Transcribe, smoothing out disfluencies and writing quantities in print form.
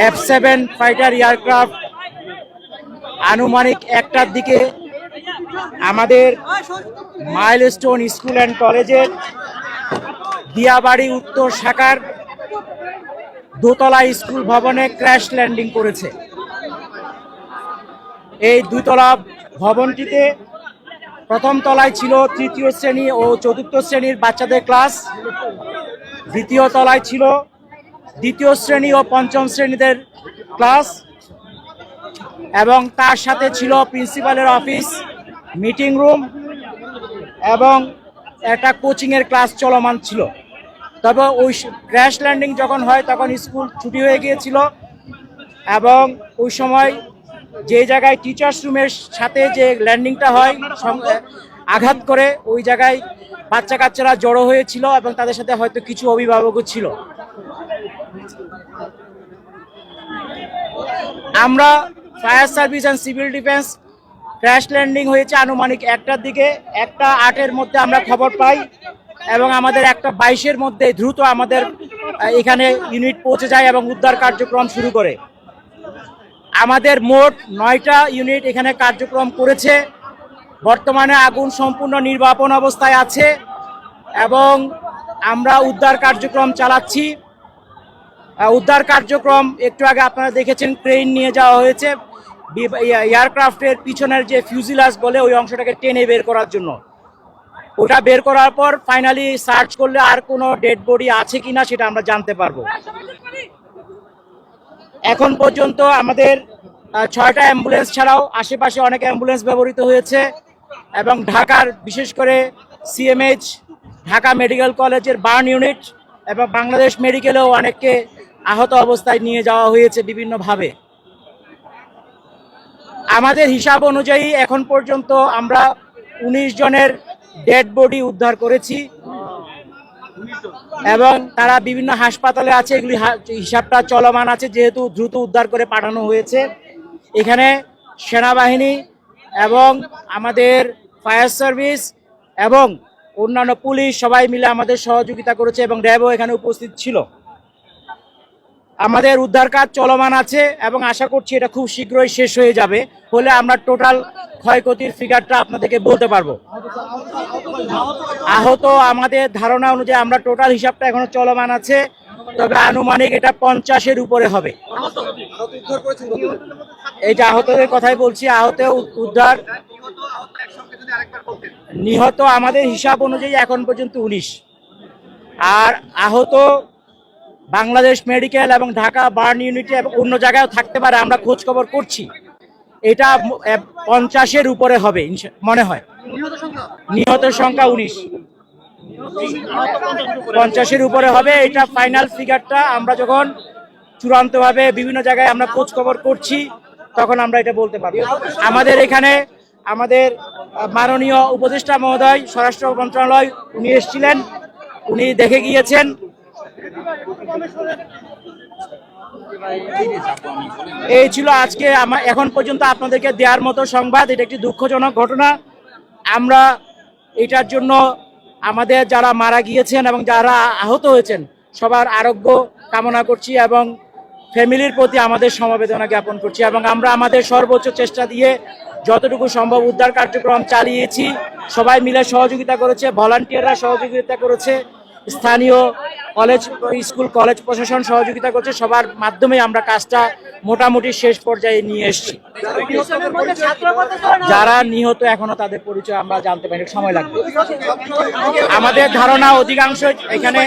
F7 fighter aircraft আনুমানিক 1টার দিকে আমাদের মাইলস্টোন স্কুল অ্যান্ড কলেজের দিয়াবাড়ি উত্তর শাখার দোতলা স্কুল ভবনে ক্র্যাশ ল্যান্ডিং করেছে। এই দুতলা ভবনটিতে প্রথম তলায় ছিল তৃতীয় শ্রেণী ও চতুর্থ শ্রেণীর বাচ্চাদের ক্লাস, দ্বিতীয় তলায় ছিল দ্বিতীয় শ্রেণী ও পঞ্চম শ্রেণীদের ক্লাস, এবং তার সাথে ছিল প্রিন্সিপালের অফিস, মিটিং রুম এবং একটা কোচিংয়ের ক্লাস চলমান ছিল। তবে ওই ক্র্যাশ ল্যান্ডিং যখন হয় তখন স্কুল ছুটি হয়ে গিয়েছিল, এবং ওই সময় যে জায়গায় টিচার্স রুমের সাথে যে ল্যান্ডিংটা হয় আঘাত করে ওই জায়গায় বাচ্চা কাচ্চারা জড়ো হয়েছিল এবং তাদের সাথে হয়তো কিছু অভিভাবকও ছিল। আমরা fire service and civil defence crash landing হয়েছে আনুমানিক 1টার দিকে, 1:08-এর মধ্যে আমরা খবর পাই এবং আমাদের 1:22-এর মধ্যে দ্রুত আমাদের এখানে ইউনিট পৌঁছে যায় এবং উদ্ধার কার্যক্রম শুরু করে। আমাদের মোট 9টা ইউনিট এখানে কার্যক্রম করেছে। বর্তমানে আগুন সম্পূর্ণ নির্বাপন অবস্থায় আছে এবং আমরা উদ্ধার কার্যক্রম চালাচ্ছি। উদ্ধার কার্যক্রম একটু আগে আপনারা দেখেছেন, ক্রেন নিয়ে যাওয়া হয়েছে এয়ারক্রাফটের পিছনের যে ফিউজিলাজ বলে ওই অংশটাকে টেনে বের করার জন্য। ওটা বের করার পর ফাইনালি সার্চ করলে আর কোনো ডেড বডি আছে কিনা সেটা আমরা জানতে পারবো। এখন পর্যন্ত আমাদের 6টা অ্যাম্বুলেন্স ছাড়াও আশেপাশে অনেক অ্যাম্বুলেন্স ব্যবহৃত হয়েছে এবং ঢাকার বিশেষ করে সিএমএইচ ঢাকা মেডিকেল কলেজের বার্ন ইউনিট এবং বাংলাদেশ মেডিকেলেও অনেককে আহত অবস্থায় নিয়ে যাওয়া হয়েছে বিভিন্নভাবে। আমাদের হিসাব অনুযায়ী এখন পর্যন্ত আমরা 19 জনের ডেড বডি উদ্ধার করেছি এবং তারা বিভিন্ন হাসপাতালে আছে। এগুলি হিসাবটা চলমান আছে যেহেতু দ্রুত উদ্ধার করে পাঠানো হয়েছে। এখানে সেনাবাহিনী এবং আমাদের ফায়ার সার্ভিস এবং অন্যান্য পুলিশ সবাই মিলে আমাদের সহযোগিতা করেছে এবং র্যাবও এখানে উপস্থিত ছিল। আমাদের উদ্ধার কাজ চলমান আছে এবং আশা করছি এটা খুব শীঘ্রই শেষ হয়ে যাবে, হলে আমরা টোটাল ক্ষয়ক্ষতির ফিগারটা আপনাদেরকে বলতে পারবো। আহত আমাদের ধারণা অনুযায়ী আমরা টোটাল হিসাবটা এখনো চলমান আছে, তবে আনুমানিক এটা 50-এর উপরে হবে। এইটা আহতদের কথাই বলছি। আহত উদ্ধার নিহত আমাদের হিসাব অনুযায়ী এখন পর্যন্ত 19, আর আহত বাংলাদেশ মেডিকেল এবং ঢাকা বার্ন ইউনিটে এবং অন্য জায়গায় থাকতে পারে, আমরা খোঁজ খবর করছি। এটা 50-এর উপরে হবে মনে হয়। নিহতের সংখ্যা 19, 50-এর উপরে হবে। এটা ফাইনাল ফিগারটা আমরা যখন চূড়ান্তভাবে বিভিন্ন জায়গায় আমরা খোঁজ খবর করছি তখন আমরা এটা বলতে পারবো। আমাদের এখানে আমাদের মাননীয় উপদেষ্টা মহোদয় স্বরাষ্ট্র মন্ত্রণালয় উনি এসেছিলেন, উনি দেখে গিয়েছেন। এই ছিল আজকে এখন পর্যন্ত আপনাদেরকে দেওয়ার মতো সংবাদ। এটা একটি দুঃখজনক ঘটনা। আমরা এটার জন্য আমাদের যারা মারা গিয়েছেন এবং যারা আহত হয়েছেন সবার আরোগ্য কামনা করছি এবং ফ্যামিলির প্রতি আমাদের সমবেদনা জ্ঞাপন করছি, এবং আমরা আমাদের সর্বোচ্চ চেষ্টা দিয়ে যতটুকু সম্ভব উদ্ধার কার্যক্রম চালিয়েছি। সবাই মিলে সহযোগিতা করেছে, ভলান্টিয়াররা সহযোগিতা করেছে, স্থানীয় কলেজ স্কুল কলেজ প্রশাসন সহযোগিতা করছে। সবার মাধ্যমে আমরা কাজটা মোটামুটি শেষ পর্যায়ে নিয়ে এসেছি। যারা নিহত এখনো তাদের পরিচয় আমরা জানতে পারি, সময় লাগবে। আমাদের ধারণা অধিকাংশ এখানে